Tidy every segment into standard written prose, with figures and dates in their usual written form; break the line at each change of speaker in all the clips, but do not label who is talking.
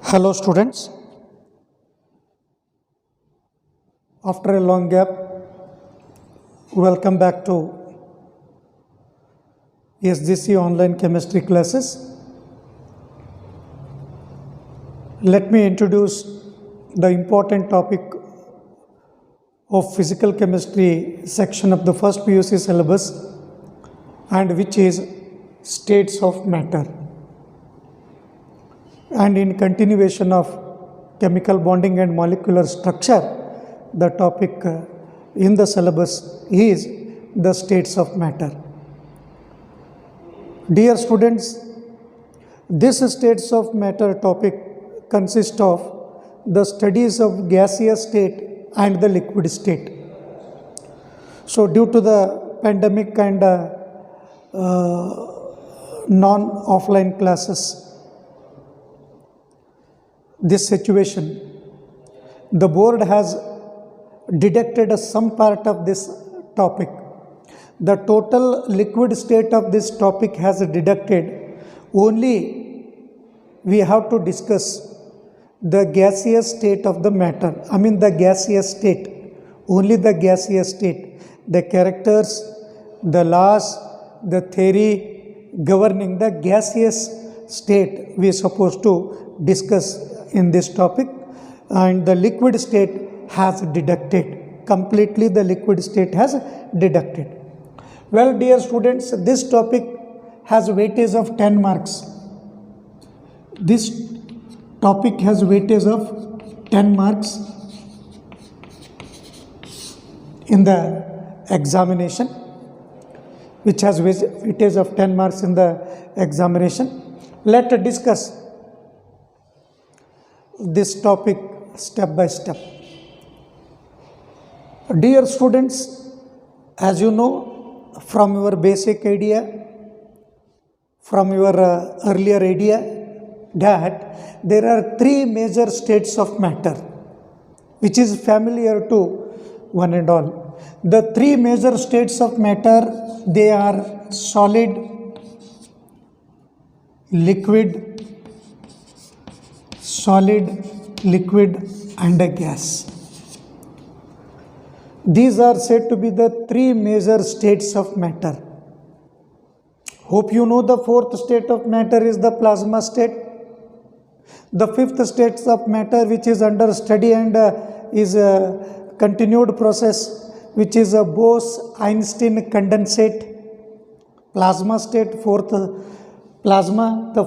Hello students, after a long gap, welcome back to SGC online chemistry classes. Let me introduce the important topic of physical chemistry section of the first PUC syllabus, and which is states of matter. And in continuation of chemical bonding and molecular structure, the topic in the syllabus is the states of matter. Dear students, this states of matter topic consists of the studies of gaseous state and the liquid state. So due to the pandemic and non-offline classes, this situation, the board has deducted some part of this topic. The total liquid state of this topic has deducted. Only we have to discuss the gaseous state of the matter. The gaseous state. Only the gaseous state. The characters, the laws, the theory governing the gaseous state we are supposed to discuss in this topic, and the liquid state has deducted. Completely the liquid state has deducted. Well, dear students, this topic has weightage of 10 marks. This topic has weightage of 10 marks in the examination, which has weightage of 10 marks in the examination. Let us discuss this topic step by step. Dear students, as you know from your basic idea, from your earlier idea, that there are three major states of matter, which is familiar to one and all. The three major states of matter, they are solid, liquid, and a gas. These are said to be the three major states of matter. Hope you know the fourth state of matter is the plasma state. The fifth state of matter, which is under study and is a continued process, which is a Bose-Einstein condensate. Plasma state, the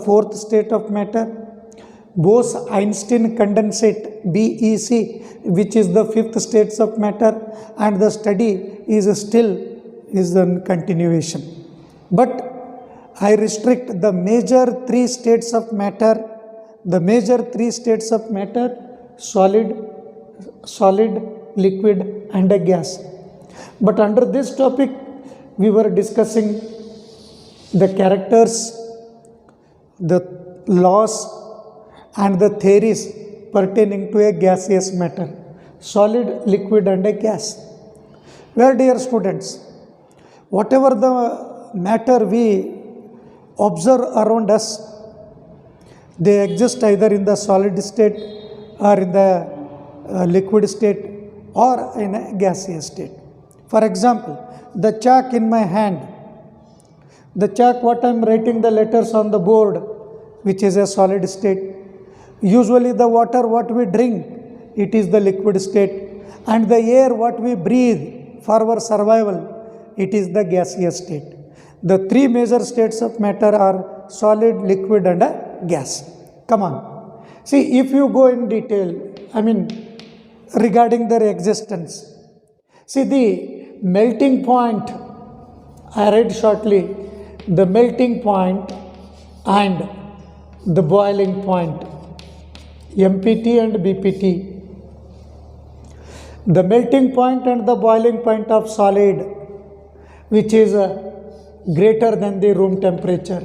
fourth state of matter. Bose-Einstein condensate, BEC, which is the fifth states of matter, and the study is in continuation. But I restrict the major three states of matter. The major three states of matter: solid, liquid, and a gas. But under this topic, we were discussing the characters, the laws, and the theories pertaining to a gaseous matter: solid, liquid, and a gas. Well, dear students, whatever the matter we observe around us, they exist either in the solid state or in the liquid state or in a gaseous state. For example, the chalk in my hand, the chalk what I am writing the letters on the board, which is a solid state. Usually the water what we drink, it is the liquid state, and the air what we breathe for our survival, it is the gaseous state. The three major states of matter are solid, liquid, and a gas. Come on. See, if you go in detail, regarding their existence. See, the melting point, I read shortly, the melting point and the boiling point, MPT and BPT. The melting point and the boiling point of solid, which is greater than the room temperature.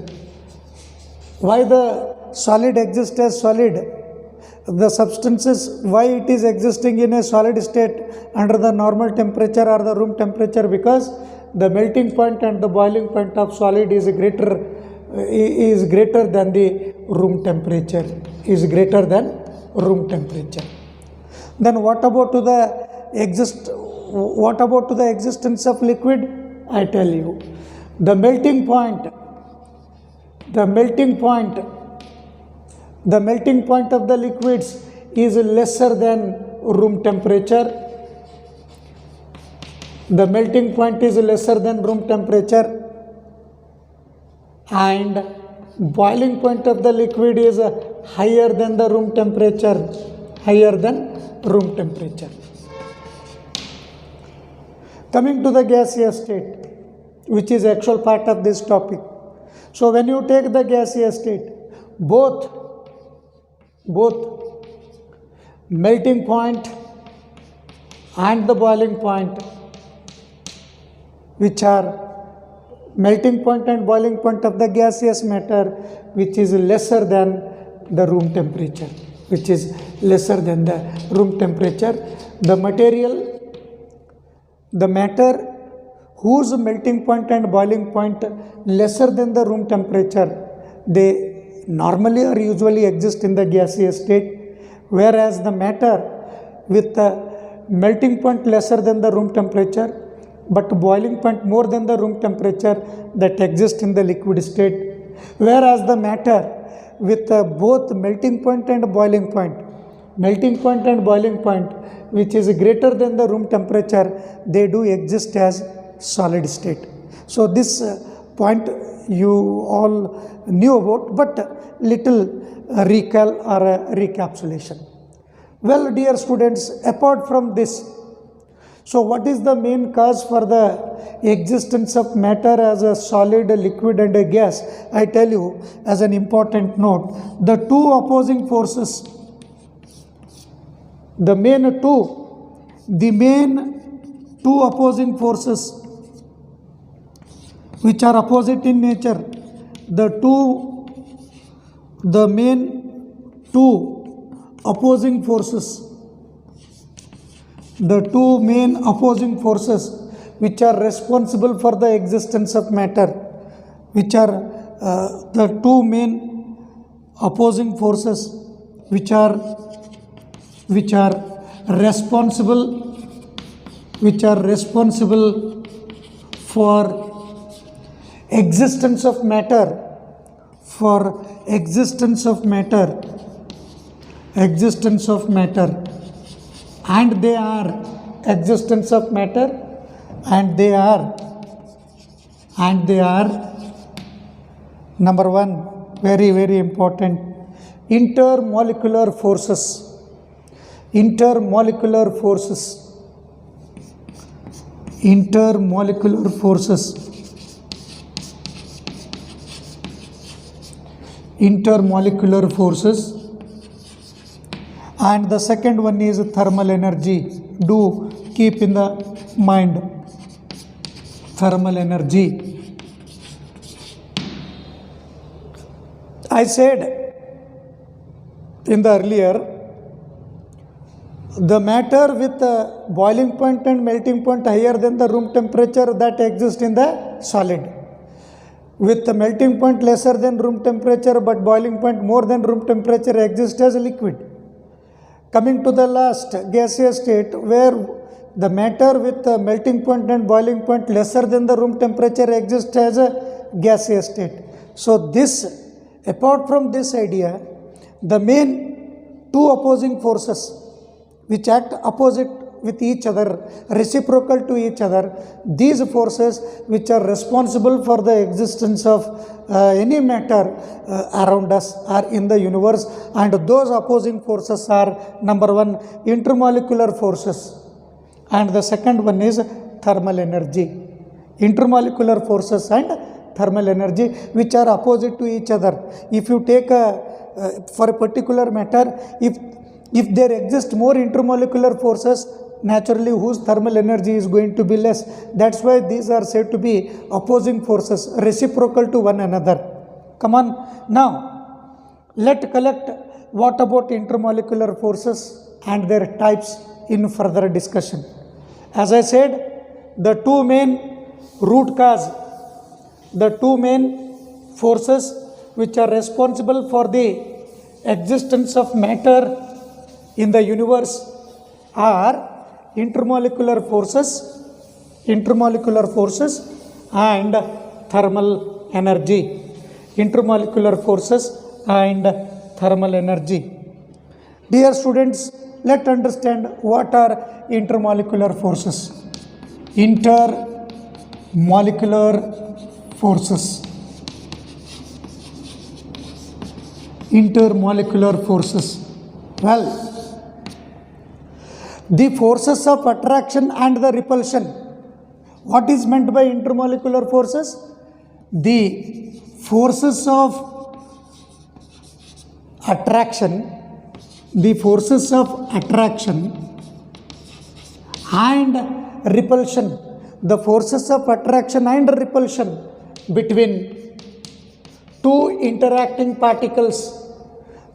Why the solid exists as solid? The substances, why it is existing in a solid state under the normal temperature or the room temperature? Because the melting point and the boiling point of solid is greater is greater than the room temperature, is greater than room temperature. Then what about to the existence of liquid? I tell you, the melting point of the liquids is lesser than room temperature. The melting point is lesser than room temperature, and boiling point of the liquid is higher than the room temperature, Coming to the gaseous state, which is actual part of this topic. So when you take the gaseous state, both melting point and the boiling point, which are melting point and boiling point of the gaseous matter, which is lesser than the room temperature, the matter whose melting point and boiling point lesser than the room temperature, they normally or usually exist in the gaseous state, whereas the matter with the melting point lesser than the room temperature but boiling point more than the room temperature, that exists in the liquid state, whereas the matter with both melting point and boiling point, which is greater than the room temperature, they do exist as solid state. So this point you all knew about, but little recall or recapitulation. Well, dear students, apart from this, so what is the main cause for the existence of matter as a solid, a liquid and a gas? I tell you as an important note, the two opposing forces, the main two opposing forces which are opposite in nature, the main two opposing forces which are responsible for the existence of matter, which are the two main opposing forces which are responsible for existence of matter, and they are number one, very very important, intermolecular forces. Intermolecular forces, and the second one is thermal energy. Do keep in the mind thermal energy. I said in the earlier, the matter with boiling point and melting point higher than the room temperature, that exists in the solid, with the melting point lesser than room temperature but boiling point more than room temperature, exists as a liquid. Coming to the last, gaseous state, where the matter with the melting point and boiling point lesser than the room temperature exists as a gaseous state. So this, apart from this idea, the main two opposing forces which act opposite with each other, reciprocal to each other, these forces which are responsible for the existence of any matter around us are in the universe, and those opposing forces are, number one, intermolecular forces, and the second one is thermal energy. Intermolecular forces and thermal energy, which are opposite to each other. If you take for a particular matter, if there exist more intermolecular forces, naturally whose thermal energy is going to be less. That's why these are said to be opposing forces, reciprocal to one another. Come on, now let's collect what about intermolecular forces and their types in further discussion. As I said, the two main root cause, the two main forces which are responsible for the existence of matter in the universe are intermolecular forces and thermal energy. Intermolecular forces and thermal energy. Dear students, let's understand what are intermolecular forces. Intermolecular forces. Intermolecular forces. Well, the forces of attraction and the repulsion. What is meant by intermolecular forces? The forces of attraction, the forces of attraction and repulsion, the forces of attraction and repulsion between two interacting particles,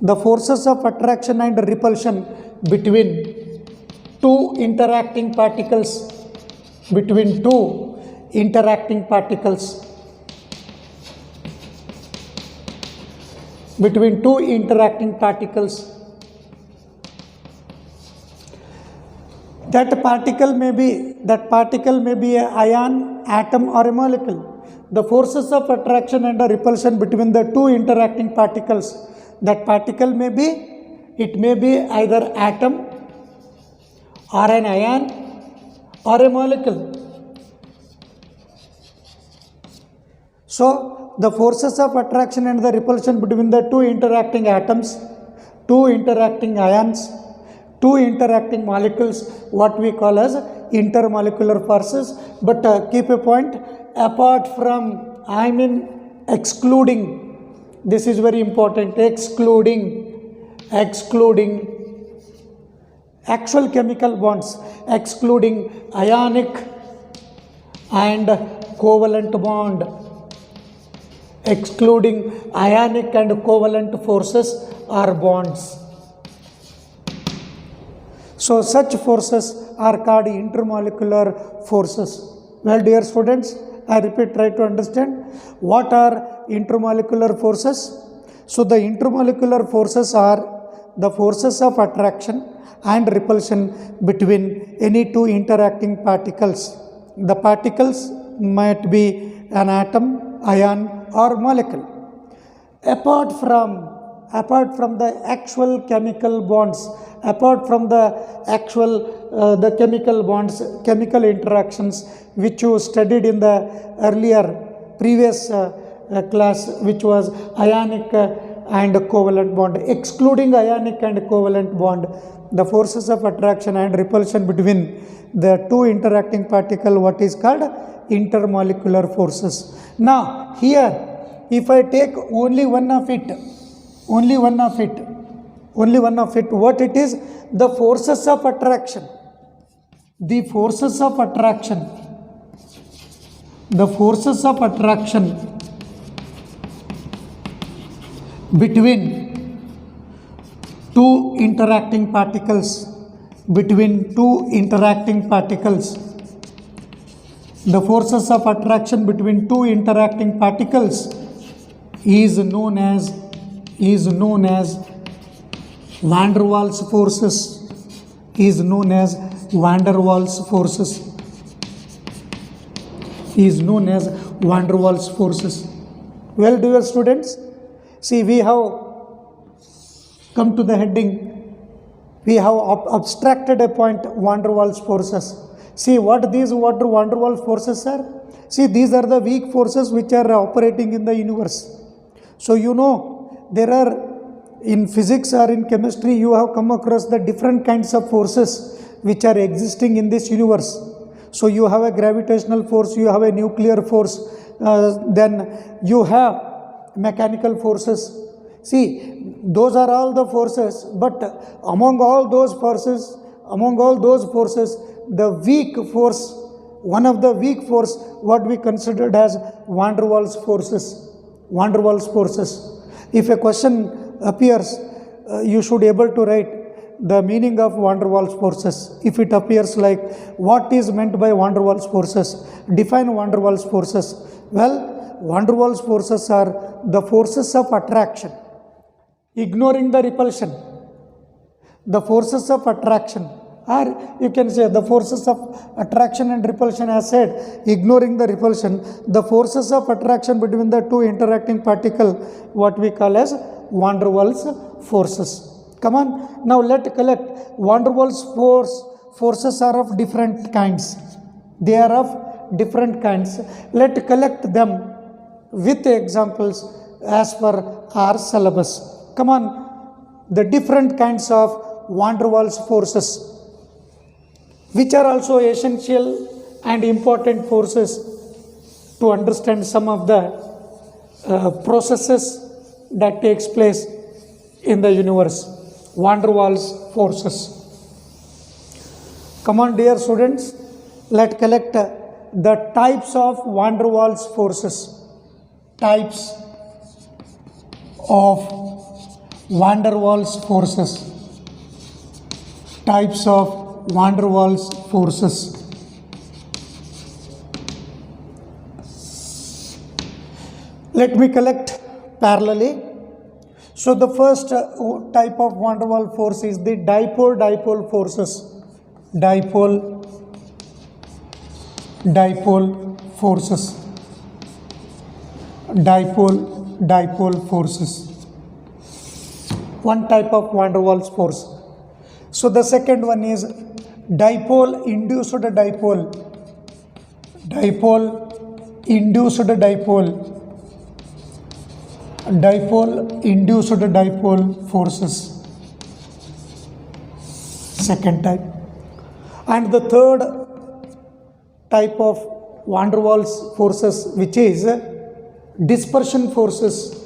the forces of attraction and repulsion between two interacting particles, between two interacting particles, between two interacting particles. That particle may be an ion, atom or a molecule. The forces of attraction and the repulsion between the two interacting particles. That particle may be either atom or an ion or a molecule. So, the forces of attraction and the repulsion between the two interacting atoms, two interacting ions, two interacting molecules, what we call as intermolecular forces. But keep a point, apart from, excluding, this is very important, excluding actual chemical bonds, excluding ionic and covalent bond, excluding ionic and covalent forces or bonds. So such forces are called intermolecular forces. Well, dear students, I repeat, try to understand what are intermolecular forces. So the intermolecular forces are the forces of attraction and repulsion between any two interacting particles. The particles might be an atom, ion or molecule. Apart from the actual chemical bonds, apart from the actual the chemical bonds, chemical interactions which you studied in the previous class, which was ionic and covalent bond. Excluding ionic and covalent bond, the forces of attraction and repulsion between the two interacting particle, what is called intermolecular forces. Now here, if I take only one of it, what it is? The forces of attraction. The forces of attraction between two interacting particles, the forces of attraction between two interacting particles is known as van der Waals forces, Well, dear students, see, we have come to the heading, we have abstracted a point, van der Waals forces. See what these van der Waals forces are. See, these are the weak forces which are operating in the universe. So there are, in physics or in chemistry, you have come across the different kinds of forces which are existing in this universe. So you have a gravitational force, you have a nuclear force, then you have mechanical forces. See, those are all the forces, but among all those forces, the weak force, one of the weak force, what we considered as van der Waals forces. If a question appears, you should able to write the meaning of van der Waals forces. If it appears like, what is meant by van der Waals forces? Define van der Waals forces. Well, van der Waals forces are the forces of attraction, ignoring the repulsion. The forces of attraction, or you can say the forces of attraction and repulsion, as said, ignoring the repulsion, the forces of attraction between the two interacting particle, what we call as van der Waals forces. Come on, now let collect. Van der Waals forces are of different kinds. They are of different kinds. Let collect them with examples as per our syllabus. Come on, the different kinds of van der Waals forces, which are also essential and important forces to understand some of the processes that takes place in the universe. Van der Waals forces. Come on, dear students, let's collect the types of van der Waals forces. Types of van der Waals forces. Types of van der Waals forces. Let me collect parallelly. So the first type of van der Waals force is the dipole forces. Dipole forces. Dipole forces. One type of van der Waals force. So the second one is dipole induced dipole. Dipole induced dipole. Dipole induced dipole forces. Second type. And the third type of van der Waals forces, which is dispersion forces.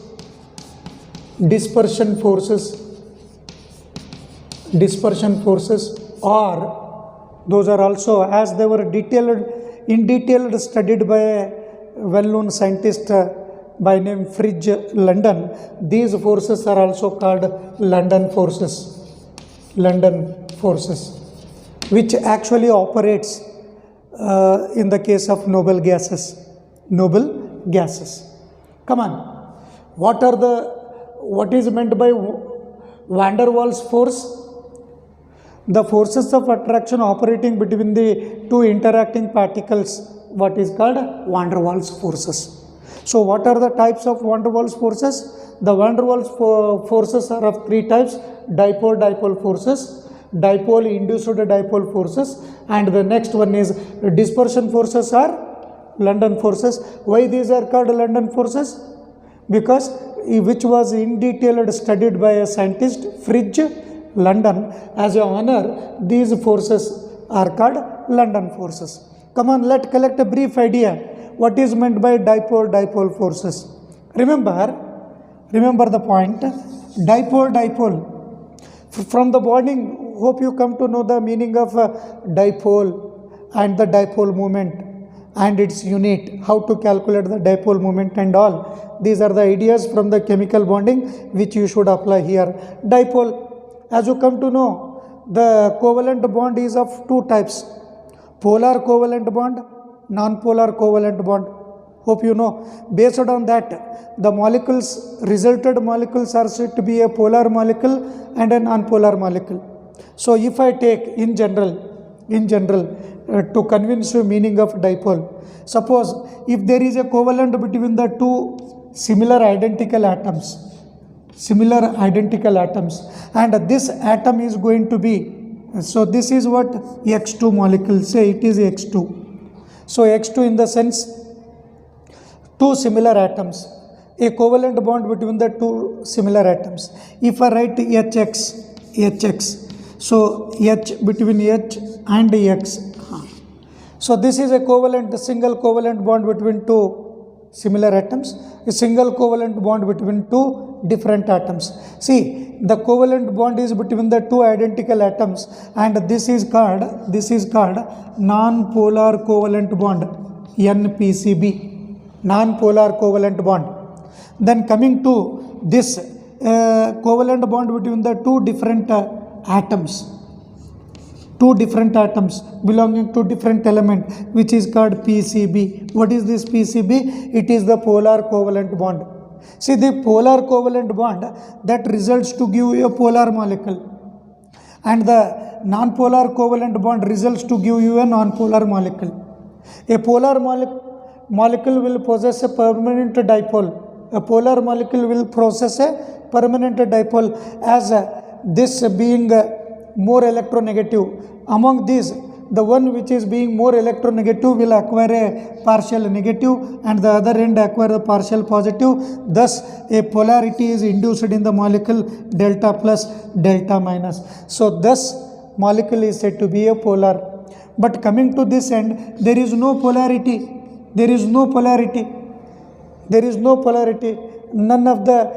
Dispersion forces. Dispersion forces, or those are also, as they were in detail studied by a well-known scientist by name Fridge London. These forces are also called London forces. London forces, which actually operates in the case of noble gases. Noble gases. Come on. What is meant by van der Waals force? The forces of attraction operating between the two interacting particles, what is called van der Waals forces. So what are the types of van der Waals forces? The van der Waals forces are of three types: dipole forces, dipole induced dipole forces, and the next one is dispersion forces or London forces. Why these are called London forces? Because which was in detail studied by a scientist, Fridge London. As a honor, these forces are called London forces. Come on, let's collect a brief idea. What is meant by dipole forces? Remember the point. Dipole. From the morning, hope you come to know the meaning of dipole and the dipole moment and its unit, how to calculate the dipole moment and all. These are the ideas from the chemical bonding which you should apply here. Dipole. As you come to know, the covalent bond is of two types: polar covalent bond, non-polar covalent bond. Hope you know. Based on that, the resulted molecules are said to be a polar molecule and a non-polar molecule. So if I take in general, to convince you meaning of dipole, suppose if there is a covalent between the two similar identical atoms, and this atom is going to be, so this is what X2 molecule, say it is X2. So X2 in the sense two similar atoms, a covalent bond between the two similar atoms. If I write HX, so H between H and X. So this is a single covalent bond between two similar atoms, a single covalent bond between two different atoms. See, the covalent bond is between the two identical atoms, and this is called non-polar covalent bond, NPCB, non-polar covalent bond. Then coming to this covalent bond between the two different atoms, two different atoms belonging to different element, which is called PCB. What is this PCB? It is the polar covalent bond. See, the polar covalent bond that results to give you a polar molecule, and the non-polar covalent bond results to give you a non-polar molecule. A polar molecule will possess a permanent dipole. A polar molecule will possess a permanent dipole, as this being more electronegative. Among these, the one which is being more electronegative will acquire a partial negative, and the other end acquire a partial positive. Thus, a polarity is induced in the molecule, delta plus, delta minus. So, thus molecule is said to be a polar. But coming to this end, there is no polarity. There is no polarity. There is no polarity. None of the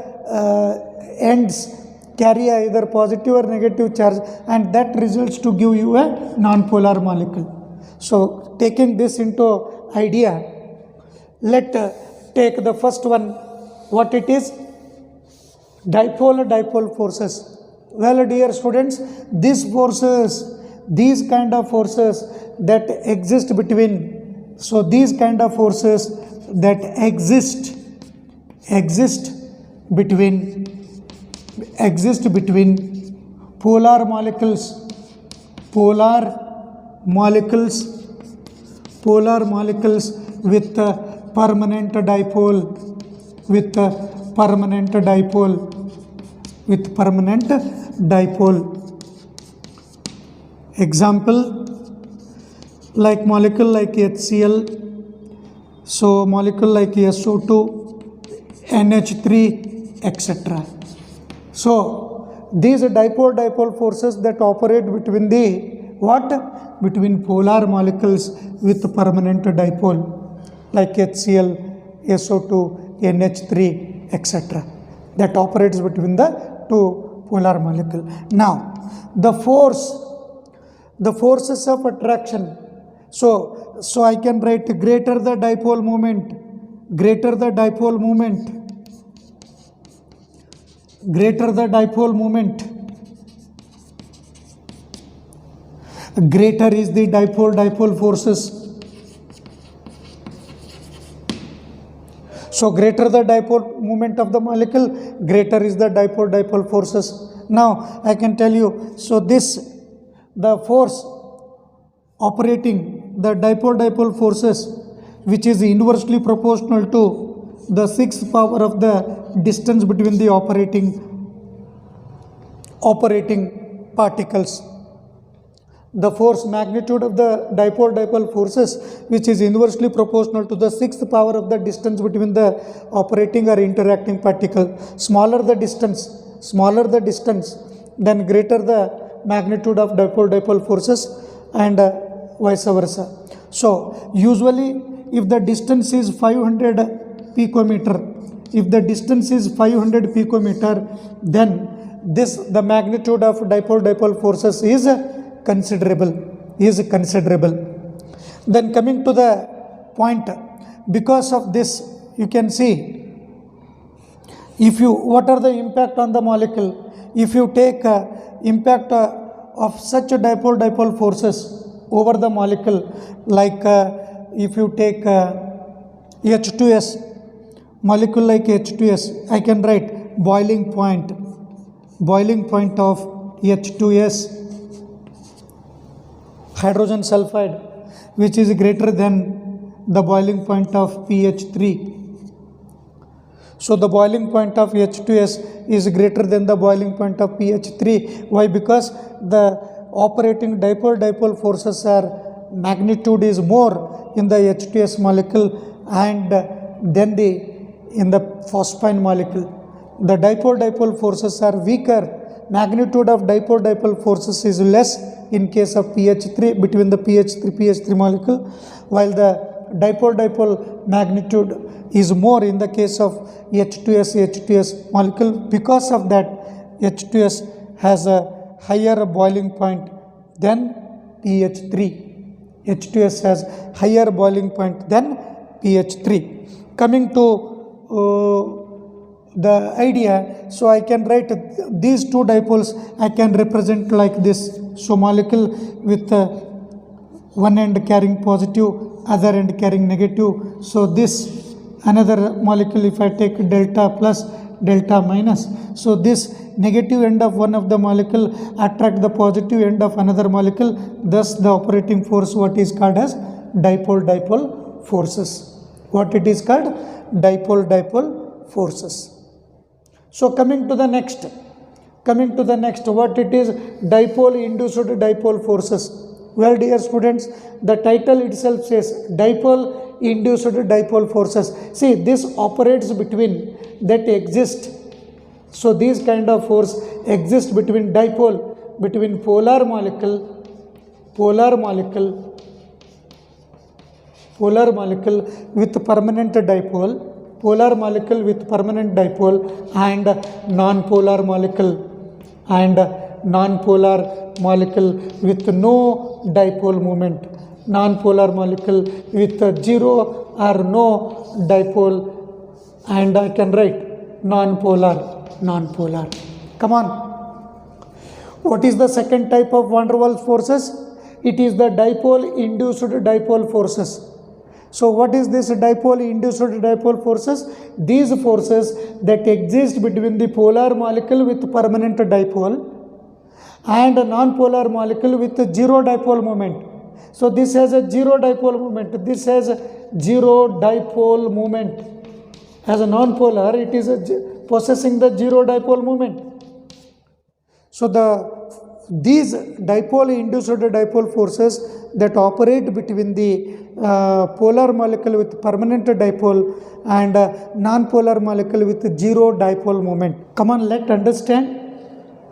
ends carry either positive or negative charge, and that results to give you a non-polar molecule. So, taking this into idea, let take the first one. What it is? Dipole forces. Well, dear students, these forces, these kind of forces that exist between, so these kind of forces that exist between polar molecules with permanent dipole. Example, like molecule like HCl, so molecule like SO2, NH3, etc. So these dipole forces that operate between the what? Between polar molecules with permanent dipole, like HCl, SO2, NH3, etc. that operates between the two polar molecule. Now, the forces of attraction. So I can write greater the dipole moment, greater the dipole moment, greater the dipole moment, greater is the dipole forces. So greater the dipole moment of the molecule, greater is the dipole forces. Now I can tell you, so this, the force operating the dipole forces, which is inversely proportional to the sixth power of the distance between the operating particles. The force magnitude of the dipole forces, which is inversely proportional to the sixth power of the distance between the operating or interacting particle. Smaller the distance, then greater the magnitude of dipole forces, and vice versa. So usually if the distance is 500 picometer, then the magnitude of dipole forces is considerable. Then coming to the point, because of this, you can see, what are the impact on the molecule? If you take impact of such dipole forces over the molecule, like if you take H2S, molecule like H2S, I can write boiling point of H2S, hydrogen sulfide, which is greater than the boiling point of PH3. So the boiling point of H2S is greater than the boiling point of PH3. Why? Because the operating dipole forces are magnitude is more in the H2S molecule and then in the phosphine molecule. The dipole forces are weaker. Magnitude of dipole forces is less in case of PH3, between the PH3 molecule, while the dipole magnitude is more in the case of H2S molecule. Because of that, H2S has a higher boiling point than PH3. H2S has higher boiling point than PH3. Coming to the idea. So I can write these two dipoles, I can represent like this. So molecule with one end carrying positive, other end carrying negative. So this another molecule, if I take delta plus delta minus, so this negative end of one of the molecule attract the positive end of another molecule, thus the operating force what is called as dipole forces. What it is called? Dipole forces. So coming to the next, what it is? Dipole induced dipole forces. Well, dear students, the title itself says dipole induced dipole forces. See, this operates between that exist. So these kind of force exist between dipole, between polar molecule with permanent dipole, polar molecule with permanent dipole, and non-polar molecule with no dipole moment, non-polar molecule with zero or no dipole, and I can write non-polar. Come on. What is the second type of van der Waals forces? It is the dipole induced dipole forces. So what is this dipole induced dipole forces? These forces that exist between the polar molecule with permanent dipole and a non-polar molecule with zero dipole moment. So this has a zero dipole moment, this has zero dipole moment. As a non-polar, it is possessing the zero dipole moment. So these dipole induced dipole forces that operate between the polar molecule with permanent dipole and non-polar molecule with zero dipole moment. Come on, let's understand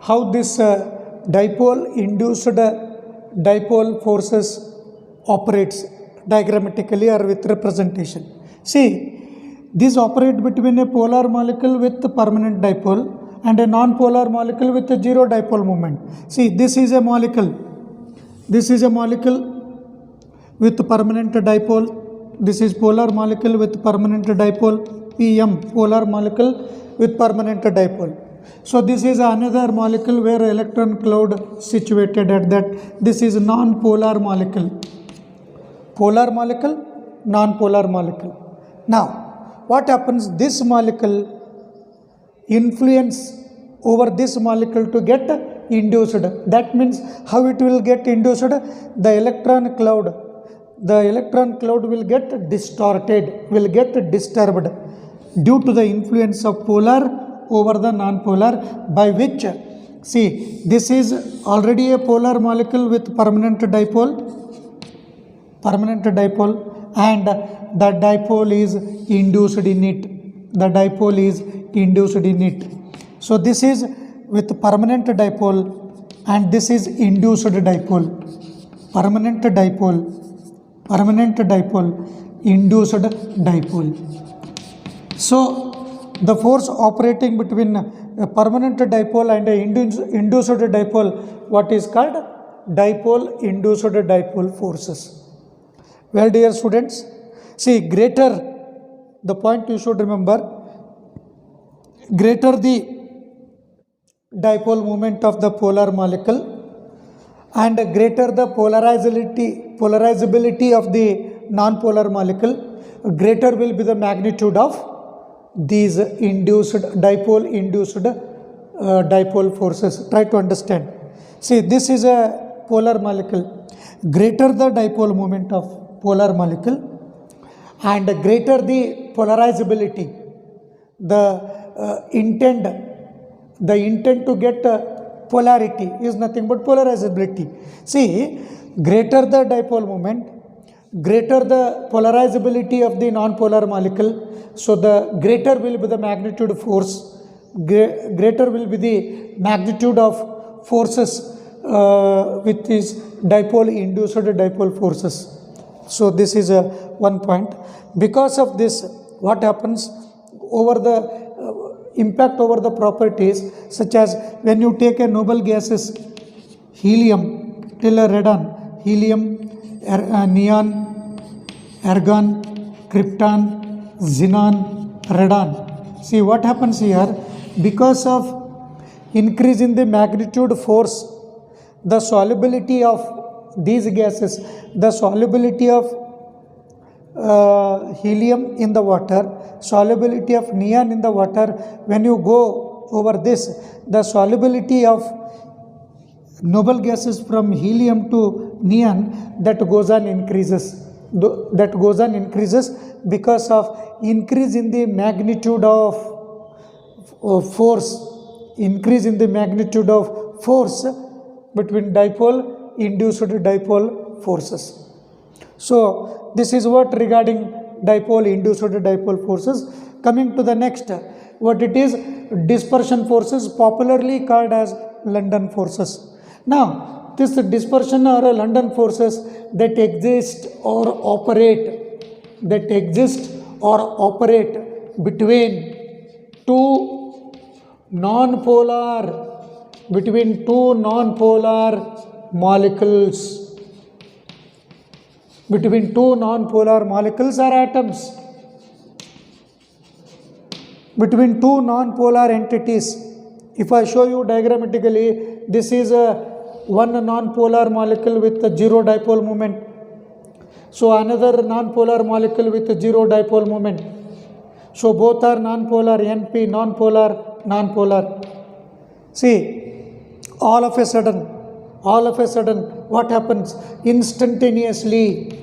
how this dipole induced dipole forces operates diagrammatically or with representation. See, these operate between a polar molecule with permanent dipole and a non-polar molecule with a zero dipole moment. See, this is a molecule with permanent dipole. This is polar molecule with permanent dipole, PM, polar molecule with permanent dipole. So this is another molecule where electron cloud situated at that. This is non-polar molecule. Polar molecule, non-polar molecule. Now, what happens? This molecule influence over this molecule to get induced. That means how it will get induced? The electron cloud will get distorted, will get disturbed due to the influence of polar over the non-polar, by which, see, this is already a polar molecule with permanent dipole, and the dipole is induced in it. So this is with permanent dipole and this is induced dipole. Permanent dipole, induced dipole. So the force operating between a permanent dipole and a induced dipole, what is called? Dipole induced dipole forces. Well, dear students, see, greater the point you should remember, greater the dipole moment of the polar molecule and greater the polarizability of the non-polar molecule, greater will be the magnitude of these dipole induced dipole forces. Try to understand. See, this is a polar molecule. Greater the dipole moment of polar molecule and greater the polarizability, the intent to get polarity is nothing but polarizability. See, greater the dipole moment, greater the polarizability of the non-polar molecule, so the greater will be the magnitude force, greater will be the magnitude of forces with these dipole induced dipole forces. So this is one point. Because of this, what happens over the impact over the properties, such as when you take a noble gases, helium till radon, helium, neon, argon, krypton, xenon, radon. See what happens here, because of increase in the magnitude force, the solubility of these gases, the solubility of helium in the water, solubility of neon in the water, when you go over this, the solubility of noble gases from helium to neon, that goes on increases. That goes on increases because of increase in the magnitude of force, increase in the magnitude of force between dipole induced dipole forces. So this is what regarding dipole induced dipole forces. Coming to the next, what it is, dispersion forces, popularly called as London forces. Now this dispersion or London forces that exist or operate between two non-polar molecules, between two non-polar molecules or atoms, between two non-polar entities. If I show you diagrammatically, this is one non-polar molecule with a zero dipole moment. So another non-polar molecule with a zero dipole moment. So both are non-polar, NP, non-polar. See, all of a sudden, what happens? Instantaneously,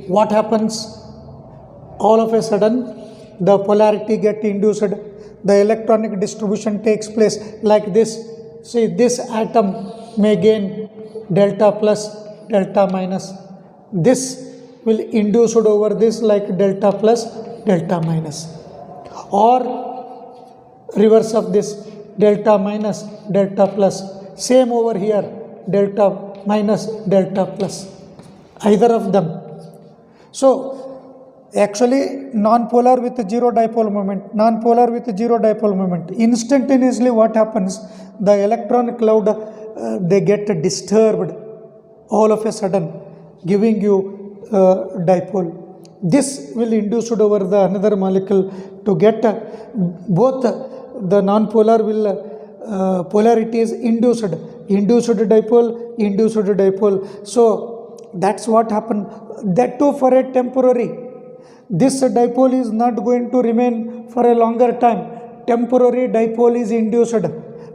what happens? All of a sudden, the polarity get induced, the electronic distribution takes place like this. See, this atom may gain delta plus, delta minus. This will induce over this like delta plus, delta minus. Or reverse of this, delta minus, delta plus. Same over here, delta minus, delta plus. Either of them. So actually non-polar with zero dipole moment, instantaneously what happens, the electron cloud they get disturbed all of a sudden, giving you dipole. This will induce over the another molecule to get both the non-polar will polarities induced dipole. So that's what happened, that too for a temporary. This dipole is not going to remain for a longer time. Temporary dipole is induced.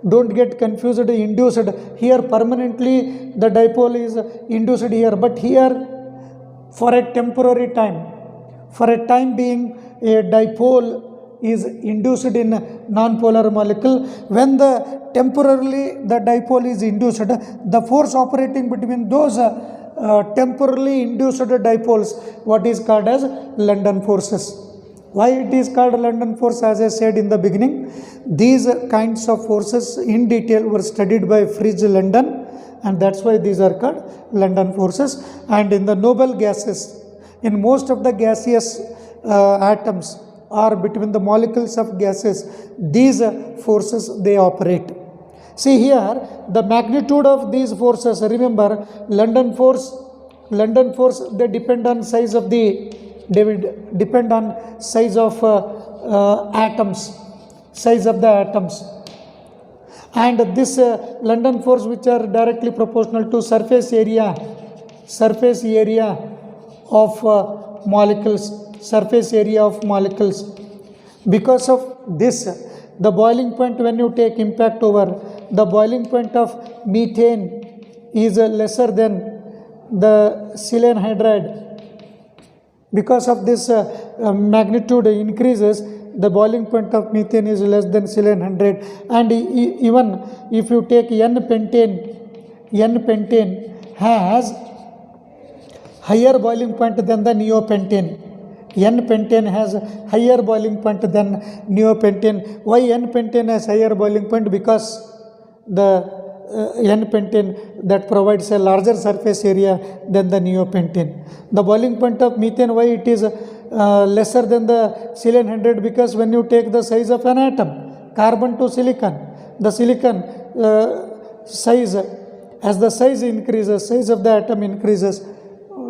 Don't get confused, induced. Here permanently the dipole is induced here, but here for a temporary time. For a time being, a dipole is induced in non-polar molecule. When the temporarily the dipole is induced, the force operating between those temporarily induced dipoles, what is called as London forces. Why it is called London force? As I said in the beginning, these kinds of forces in detail were studied by Fritz London, and that's why these are called London forces. And in the noble gases, in most of the gaseous atoms or between the molecules of gases, these forces they operate. See here, the magnitude of these forces, remember London force, they depend on size of the, atoms, size of the atoms. And this London force, which are directly proportional to surface area of molecules. Because of this, the boiling point, when you take impact over, the boiling point of methane is lesser than the silane hydride. Because of this magnitude increases, the boiling point of methane is less than silane hydride. And even if you take N-pentane has higher boiling point than the neopentane. N-pentane has higher boiling point than neopentane. Why N-pentane has higher boiling point? Because the N-pentane that provides a larger surface area than the neopentane. The boiling point of methane, why it is lesser than the silane hydride? Because when you take the size of an atom, carbon to silicon, the silicon size, as the size increases, size of the atom increases,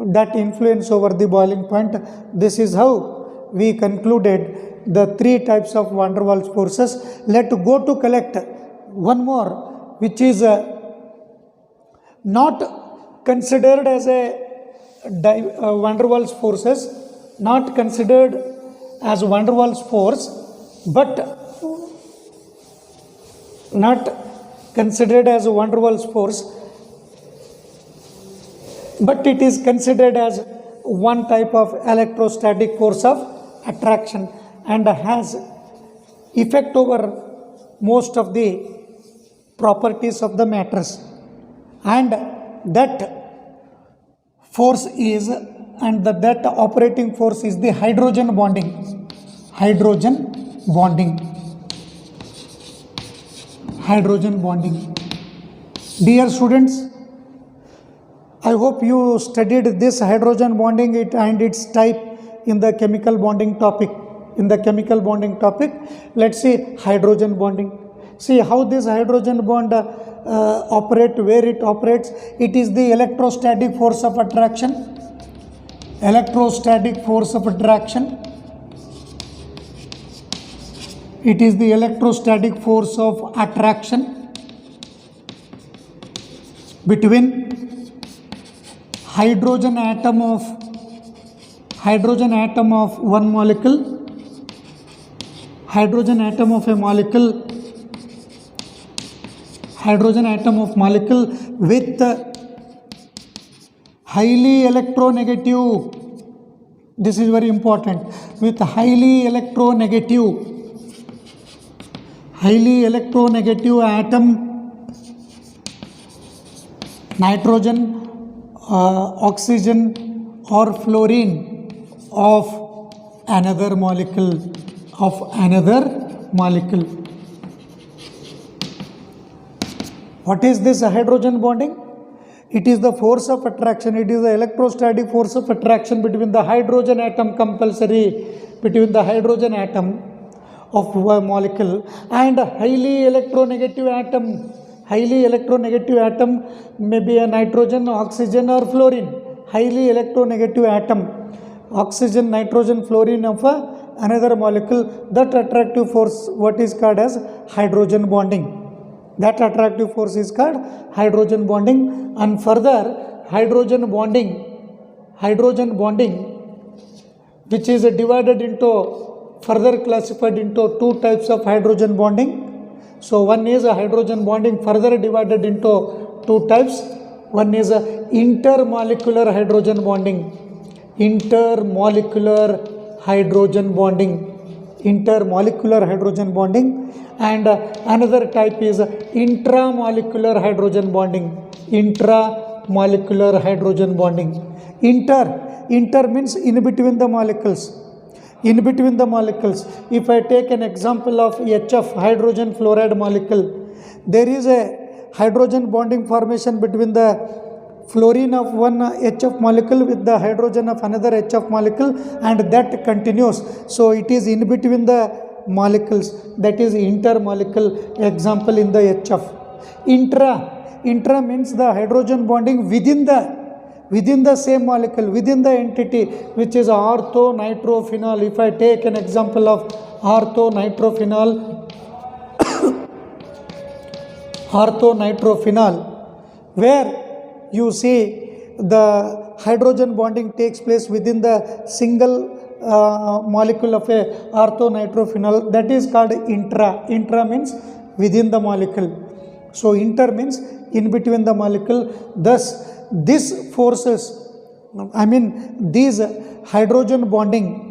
that influence over the boiling point. This is how we concluded the three types of van der Waals forces. Let go to collect one more, which is not considered as a van der Waals forces, not considered as van der Waals force, but not considered as van der Waals force, but it is considered as one type of electrostatic force of attraction and has effect over most of the properties of the matters, and that force is that operating force is the hydrogen bonding. Dear students, I hope you studied this hydrogen bonding and its type in the chemical bonding topic. Let's see hydrogen bonding. See how this hydrogen bond operate, where it operates. It is the electrostatic force of attraction. It is the electrostatic force of attraction between hydrogen atom of one molecule, hydrogen atom of molecule with highly electronegative. This is very important. With highly electronegative atom, nitrogen, oxygen or fluorine of another molecule. What is this hydrogen bonding? It is the force of attraction. It is the electrostatic force of attraction between the hydrogen atom, compulsory between the hydrogen atom of a molecule and a highly electronegative atom may be a nitrogen, oxygen or fluorine. Highly electronegative atom, oxygen, nitrogen, fluorine of another molecule. That attractive force, what is called as hydrogen bonding. That attractive force is called hydrogen bonding. And further, hydrogen bonding, which is further classified into two types of hydrogen bonding. So one is a hydrogen bonding further divided into two types. One is a intermolecular hydrogen bonding. And another type is intramolecular hydrogen bonding. Inter means in between the molecules. If I take an example of HF, hydrogen fluoride molecule, there is a hydrogen bonding formation between the fluorine of one HF molecule with the hydrogen of another HF molecule, and that continues. So it is in between the molecules, that is intermolecule. Example in the HF. Intra means the hydrogen bonding within the same molecule, within the entity, which is orthonitrophenol. If I take an example of orthonitrophenol, where you see the hydrogen bonding takes place within the single molecule of a orthonitrophenol, that is called intra means within the molecule. So inter means in between the molecule. Thus these hydrogen bonding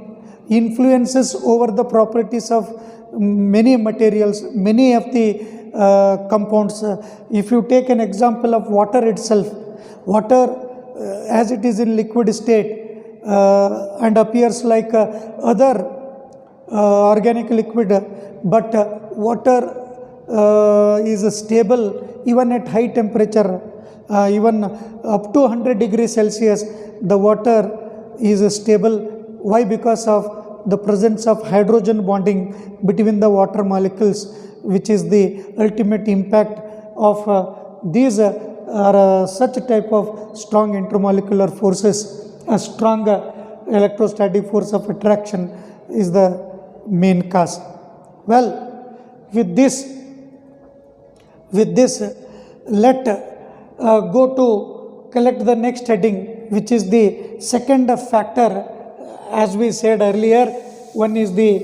influences over the properties of many materials, many of the compounds. If you take an example of water itself, as it is in liquid state and appears like other organic liquid, but water is stable even at high temperature, even up to 100 degrees Celsius, the water is stable. Why? Because of the presence of hydrogen bonding between the water molecules, which is the ultimate impact of these or such type of strong intermolecular forces, a strong electrostatic force of attraction is the main cause. Well, with this, let go to collect the next heading, which is the second factor. As we said earlier, one is the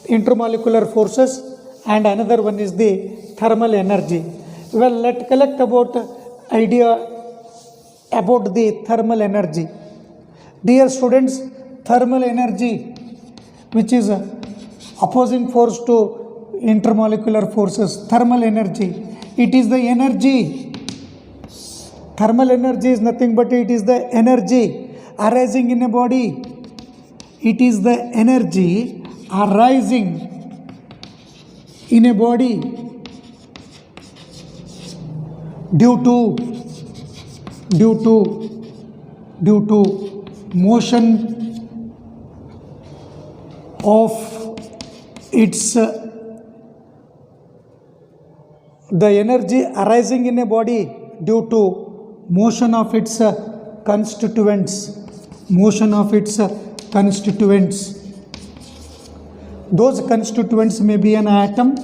intermolecular forces and another one is the thermal energy. Well, let's collect about idea about the thermal energy. Dear students, thermal energy, which is opposing force to intermolecular forces, thermal energy, it is the energy. Thermal energy is nothing but it is the energy arising in a body. It is the energy arising in a body due to motion of its the energy arising in a body due to motion of its constituents. Those constituents may be an atom,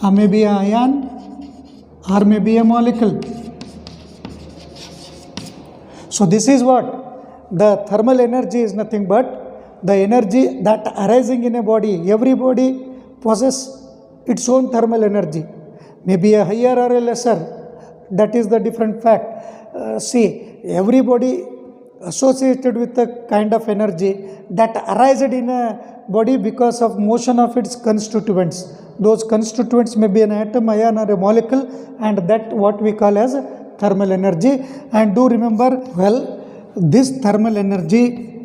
or may be an ion, or may be a molecule. So this is what the thermal energy is nothing but the energy that arising in a body. Every body possesses its own thermal energy, maybe a higher or a lesser. That is the different fact. See, everybody associated with a kind of energy that arises in a body because of motion of its constituents. Those constituents may be an atom, ion, or a molecule, and that what we call as thermal energy. And do remember, well, this thermal energy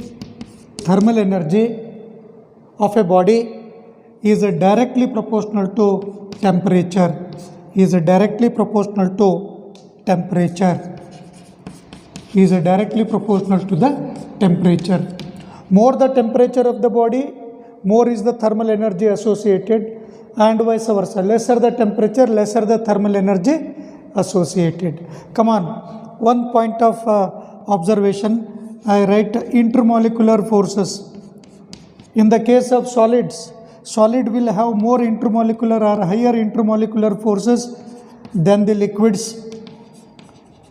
of a body is directly proportional to temperature. More the temperature of the body, more is the thermal energy associated, and vice versa. Lesser the temperature, lesser the thermal energy associated. Come on, one point of observation, I write intermolecular forces. In the case of solids, solid will have more intermolecular or higher intermolecular forces than the liquids,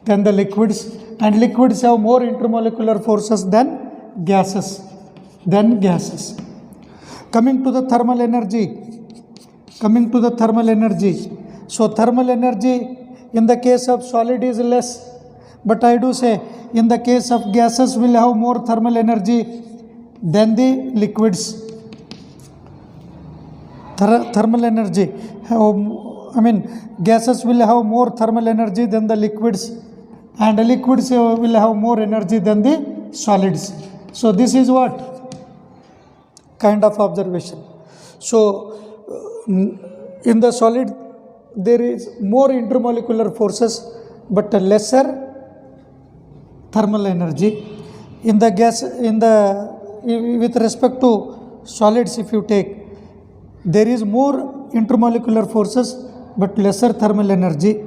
and liquids have more intermolecular forces than gases. Coming to the thermal energy. So thermal energy in the case of solid is less, but I do say in the case of gases will have more thermal energy than the liquids. Thermal energy, gases will have more thermal energy than the liquids, and the liquids will have more energy than the solids. So this is what kind of observation. So in the solid there is more intermolecular forces but lesser thermal energy. In the gas, with respect to solids, if you take, there is more intermolecular forces but lesser thermal energy.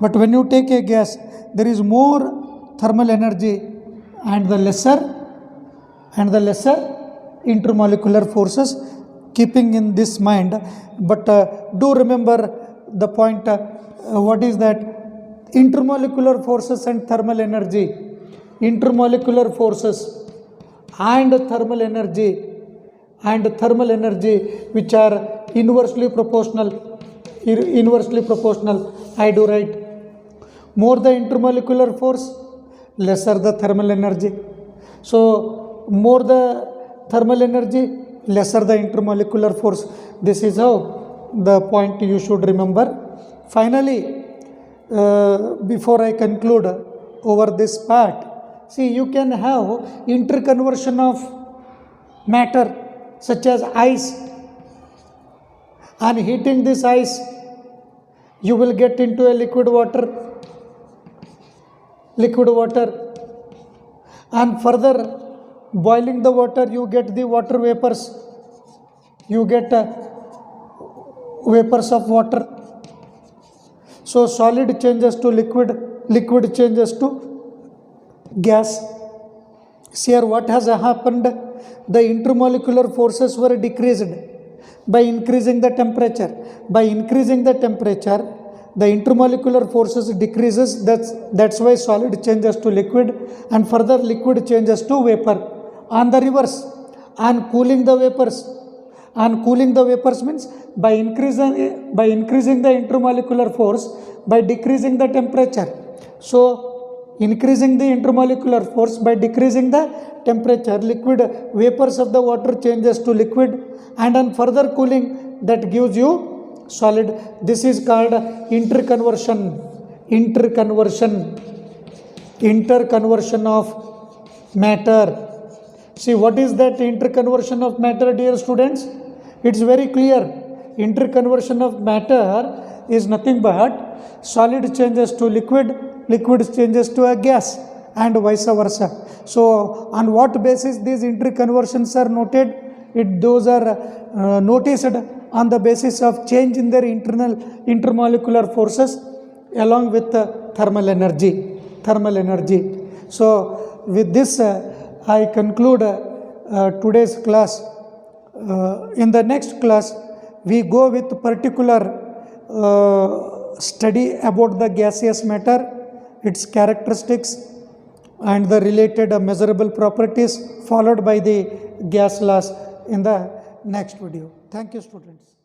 But when you take a gas, there is more thermal energy and the lesser intermolecular forces. Keeping in this mind, but do remember the point, what is that? Intermolecular forces and thermal energy. Intermolecular forces and thermal energy which are inversely proportional, I do write more the intermolecular force, lesser the thermal energy. So more the thermal energy, lesser the intermolecular force. This is how the point you should remember. Finally, before I conclude over this part, see, you can have interconversion of matter such as ice. On heating this ice, you will get into a liquid water, and further boiling the water, you get the water vapors. You get vapors of water. So solid changes to liquid, liquid changes to gas. See here what has happened, the intermolecular forces were decreased by increasing the temperature. By increasing the temperature, the intermolecular forces decreases, that's why solid changes to liquid, and further liquid changes to vapor. On the reverse, on cooling the vapors means by increasing the intermolecular force, by decreasing the temperature. So increasing the intermolecular force by decreasing the temperature, liquid vapors of the water changes to liquid, and on further cooling that gives you solid. This is called interconversion of matter. See, what is that interconversion of matter, dear students? It's very clear. Interconversion of matter is nothing but solid changes to liquid, liquid changes to a gas, and vice versa. So on what basis these interconversions are noted? Those are noticed on the basis of change in their intermolecular forces along with thermal energy. So with this I conclude today's class. In the next class we go with particular study about the gaseous matter, its characteristics and the related measurable properties, followed by the gas laws in the next video. Thank you, students.